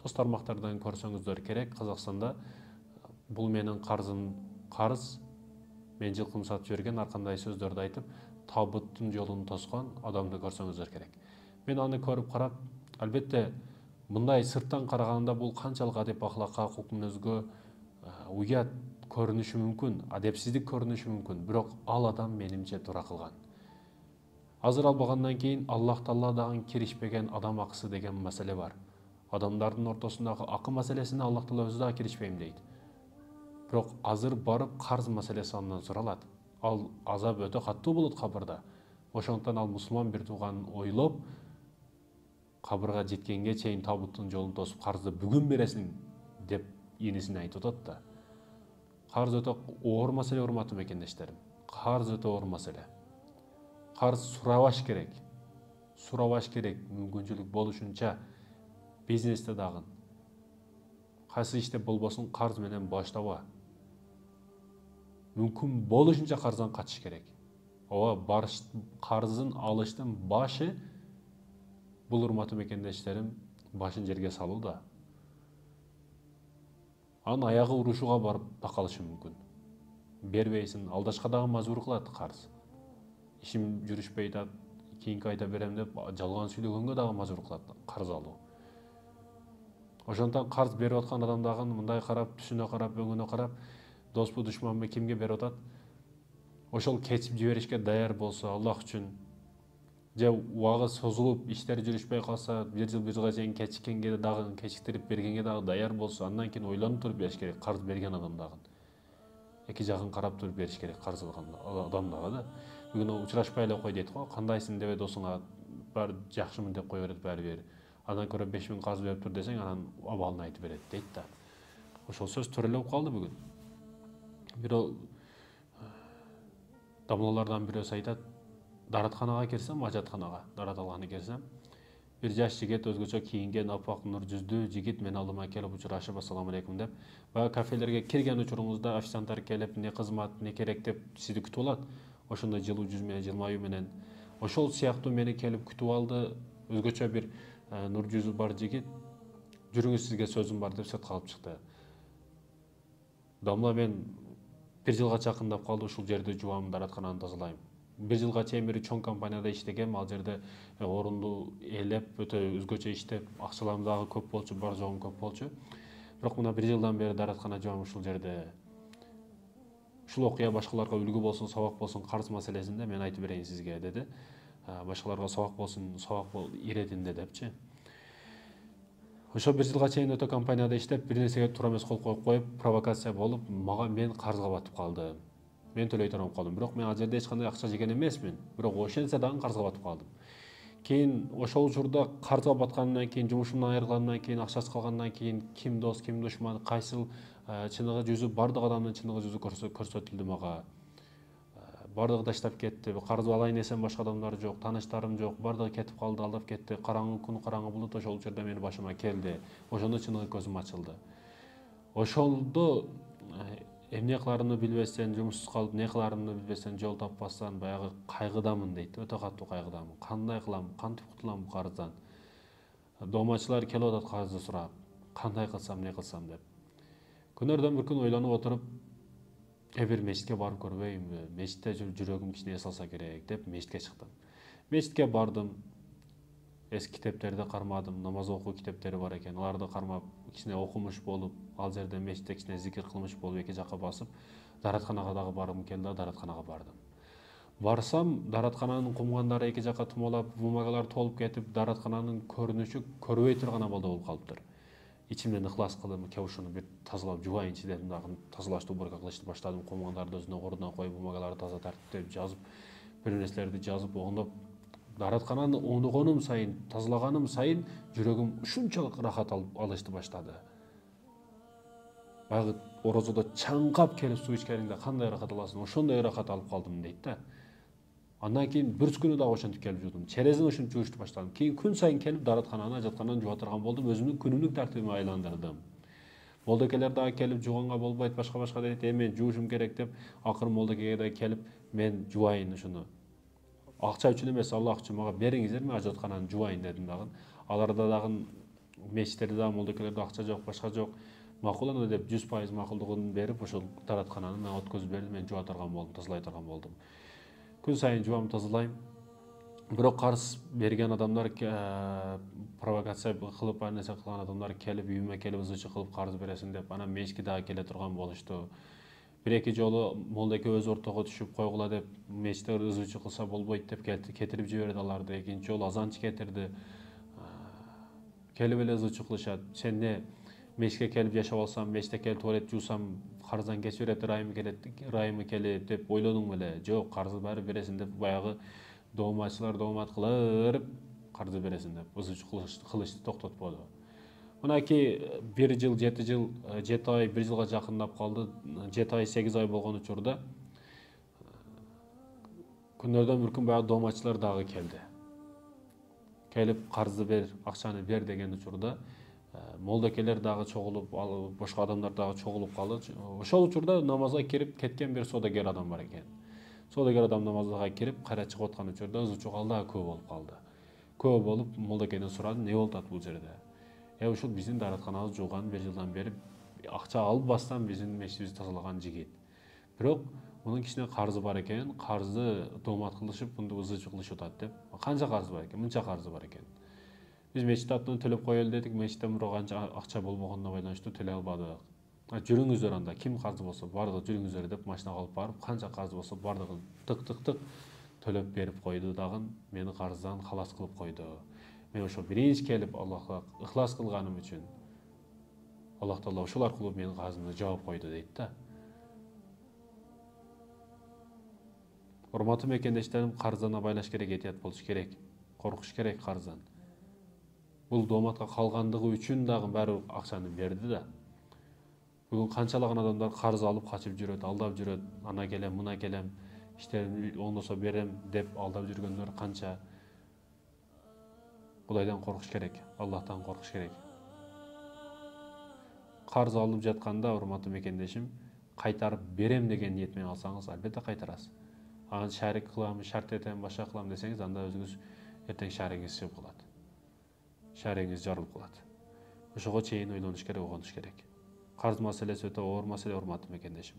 Соц тармактардан көрсөңүздөр керек, Казакстанда бул менин карыз, мен жылкымды сатып жиберген, ар кандай сөздөрдү айтып, табыттын жолун тоскон адамды көрсөңүздөр керек. Мен аны көрүп карап, албетте мындай сырттан караганда бул канчалык адеп ахлакка, укук мүнөзгө уят көрүнүшү мүмкүн, адепсиздик көрүнүшү мүмкүн, бирок ал адам менимче туура кылган. Азыр албагандан кийин Аллах Таала дагы киришпеген адам акысы деген маселе бар. Адамдардын ортосундагы акы маселесине Аллах Таала өзү дагы киришпейм дейт. Бирок азыр барып карыз маселеси андан суралат. Ал азап өтө каттуу болот кабырда. Ошондуктан ал мусулман бир тууганын ойлоп, кабырга жеткенге чейин табыттын жолун тосуп, карызды бүгүн бересиң деп инисине айтып атат да. Карыз өтө оор маселе, урматтуу мекендештерим. Карыз өтө оор маселе. Карыз сурабаш керек. Сурабаш керек, мүмкүнчүлүк болушунча бизнесте дагы. Кайсы иште болбосун карыз менен баштаба. Мүмкүн болушунча карыздан качыш керек. Ооба, карызын алыштын башы бул, урматтуу мекендештерим, башын жерге салуу да. Анын аягы урушууга барып такалышы мүмкүн. Бербейсиң, алдашка дагы мажбур кылат карыз. Ишим жүрүшпөй атат, кийинки айда берем деп жалган сүйлөгөнгө дагы мажбур кылат карыз алуу. Ошондуктан карыз берип аткан адам дагы мындай карап, түсүнө карап, өңүнө карап, доспу душманбы, кимге берип атат? Ошол кечип жиберишке даяр болсо, Аллах үчүн, же убагы созулуп, иштер жүрүшпөй калса, бир жылга чейин кечиккенге дагы, кечиктирип бергенге дагы даяр болсо, андан кийин ойлонуп туруп бериш керек, карыз берген адам дагы. Эки жагын карап туруп бериш керек, карыз алган адам дагы да. Бүгүн учурашпай эле кой дейт го, кандайсың дебе досуңа, баары жакшымын деп кое берет баары бир. Андан көрө 5000 карыз берип тур десең, анан абалын айтып берет дейт да. Ошол сөз төрөлөп калды бүгүн. Бирөө дамлалардан бирөөсү айтат, даратканага кирсем, ажатканага, дарат алганы кирсем, бир жаш жигит, өзгөчө кийинген, апак нур жүздүү жигит мен алдыма келип учурашып, ассаламу алейкум деп, баягы кафелерге кирген учуруңузда официанттар келип, не кызмат, не керек деп сизди күтүп алат. Ошондой жылуу жүз менен, жылмаюу менен. Ошол сыяктуу мени келип күтүп алды, өзгөчө бир нур жүзү бар жигит, жүрүңүз, сизге сөзүм бар деп сыртка алып чыкты. Дамла, мен бир жылга чакындап калды, ушул жерди жуам, дараткананы тазалайм. Бир жылга чейин бир чоң компанияда иштегем, ал жерде орунду ээлеп, өтө өзгөчө иштеп, акчаларым дагы көп болчу, бар жогум көп болчу. Бирок мына бир жылдан бери дараткана жуам ушул жерде. Ушул окуя башкаларга үлгү болсун, сабак болсун, карыз маселесинде мен айтып берейин сизге, деди. Башкаларга сабак болсун, иретинде депчи. Ошо бир жылга чейин өтө компанияда иштеп, бир нерсеге туура эмес кол коюп, провокация болуп, мен карызга батып калдым. Мен төлөй турам калдым. Бирок мен ал жерде эч кандай акча жеген эмесмин. Бирок ошентсе дагы карызга батып калдым. Кийин ошол учурда карызга баткандан кийин, жумушумдан айрылгандан кийин, акчасы калгандан кийин, ким дос, ким душман, кайсыл чыныгы жүзү, бардык адамдын чыныгы жүзү көрсөтүлдү мага. Бардыгы таштап кетти. Карызды алайын десем башка адамдар жок, тааныштарым жок, бардыгы кетип калды, алдап кетти. Караңгы күн, караңгы булут ошол учурда менин башыма келди. Ошондо чыныгы көзүм ачылды. Ошолдо эмне кыларымды билбестен, жумушсуз калып, не кыларымды билбестен, жол таппастан баягы кайгыдамын дейт. Өтө катуу кайгыдамын. Кандай кылам, кантип кутулам бул карыздан? Доомачылар келип атат карызды сурап. Кандай кылсам, не кылсам деп. Күнөрдөн бир күн ойлонуп отуруп, бир мечитке барып көрбөйүнбү? Мечитте жүрөгүм кичине эс алса керек деп мечитке чыктым. Мечитке бардым. Эски китептерди кармадым, намаз окуу китептери бар экен. Аларды кармап, кичине окумуш болуп, ал жерде мечитте кичине зикир кылмыш болуп, эки жакка басып, даратканага дагы баргым келди, даратканага бардым. Барсам, дараткананын кумгандары эки жакка тумалап, бумагалар толуп кетип, дараткананын көрүнүшү көрбөй турган абалда болуп калыптыр. İçimden ıhlas kıldım, kavuşunu bir tazalap juvayınчы dedim, dagы тазалашты убарга кылышты баштадым, комуңдарды өзүнө ордуна коюп, бумагаларды таза тартиптеп жазып, бир нерселерди жазып, оңдоп, дараткананы оңдогонум сайын, тазалаганым сайын жүрөгүм ушунчалык рахат алышты баштады. Баягы орозодо чаңкап келип суу ичкениңде кандай рахат аласың, ошондой рахат алып калдым дейт да. Андан кийин бүрс күнү дагы ошентип келип жуудум. Черезин ошентип жуушты баштадым. Кийин күн сайын келип дараткананы, ажаткананы жууа турган болдум. Өзүмдүн күнүмдүк тартибиме айландырдым. Молдокелер дагы келип жууганга болбойт, башка дейт, мен жуушум керек деп, акыры молдокеге да келип, мен жууайын ушуну. Акча үчүн эмес, Аллах үчүн мага бериңиздер, мен ажаткананы жууайын дедим дагы. Алар да дагы мешіттерде дагы молдокелерде акча жок, башка жок. Макулана деп 100% макулдугун берип, ошол тараткананы мен өткөзүп берди, мен жуа турган болдум, тазалай турган болдум. Күн сайын жуам, тазалайм. Бирок карыз берген адамдар, провокация кылып, ар нерсе кылган адамдар келип, үйүмө келип ызычы кылып карыз бересиң деп, анан мешитке дагы келе турган болушту. Бир-эки жолу молда эки өз ортого түшүп койгула деп, мешитте ызычы кылса болбойт деп кетирип жиберди аларды. Экинчи жолу азанчы кетирди. Келип эле ызычы кылышат. Сен не мешитке келип жашап алсам, мешитте келип туалет жуусам, карыздан кечип берет, ырайымы келип деп ойлодуң беле? Жок, карызды баары бересиң деп, баягы дооматчылар доомат кылып карызды бересиң деп ызычы кылышты токтотподу. Мынакей 1 жыл, 7 жыл, 7 ай, 1 жылга жакындап калды. 7 ай, 8 ай болгон учурда күндөрдөн бир күн баягы дооматчылар дагы келди. Келип карызды бер, акчаны бер деген учурда молдокелер дагы чогулуп, башка адамдар дагы чогулуп калды. Ошол учурда намазга кирип кеткен бир содагер адам бар экен. Содагер адам намазга кирип, кайра чыгып аткан учурда ызычуу дагы көп болуп калды. Көп болуп, молдокеден сурадым, эмне болуп атат бул жерде? Ушул биздин дааратканабыз жууган 1 жылдан бери акча албастан биздин мешитибизди тазалаган жигит. Бирок мунун кичине карызы бар экен, карызды доомат кылышып, мындай ызычы кылышып атат деп. Канча карызы бар экен? Мынча карызы бар экен. Биз мешит атынан төлөп коелу дедик, мешиттен бирок анча акча болбогондуна байланыштуу төлөй албадык. Жүрүңүздөр анда, ким карызы болсо бардыгы жүрүңүздөр деп машинага алып барып, канча карызы болсо бардыгын тык төлөп берип койду дагы, мени карыздан халас кылып койду. Мен ошо биринчи келип Аллахка ыхлас кылганым үчүн Аллах Таала ошол аркылуу менин карызымды жаап койду дейт да. Урматтуу мекендештерим, карыздан абайлаш керек, этият болуш керек, коркуш керек карыздан. Бул дооматка калгандыгы үчүн дагы баары акчаны берди да. Бүгүн канчалаган адамдар карыз алып качып жүрөт, алдап жүрөт, ана келем, мына келем, иштерим оңдосо берем деп алдап жүргөндөр канча. Кудайдан коркуш керек, Аллахтан коркуш керек. Карыз алып жатканда, урматтуу мекендешим, кайтарып берем деген ниет менен алсаңыз, албетте кайтарасыз. Аны шарик кылам, шарт этем, башка кылам десеңиз, анда өзүңүз эртең шаригиңиз чыгып калат. Шаригиңиз жарылып калат. Ошого чейин ойлонуш керек, угунуш керек. Карыз маселеси өтө оор маселе, урматтуу мекендешим.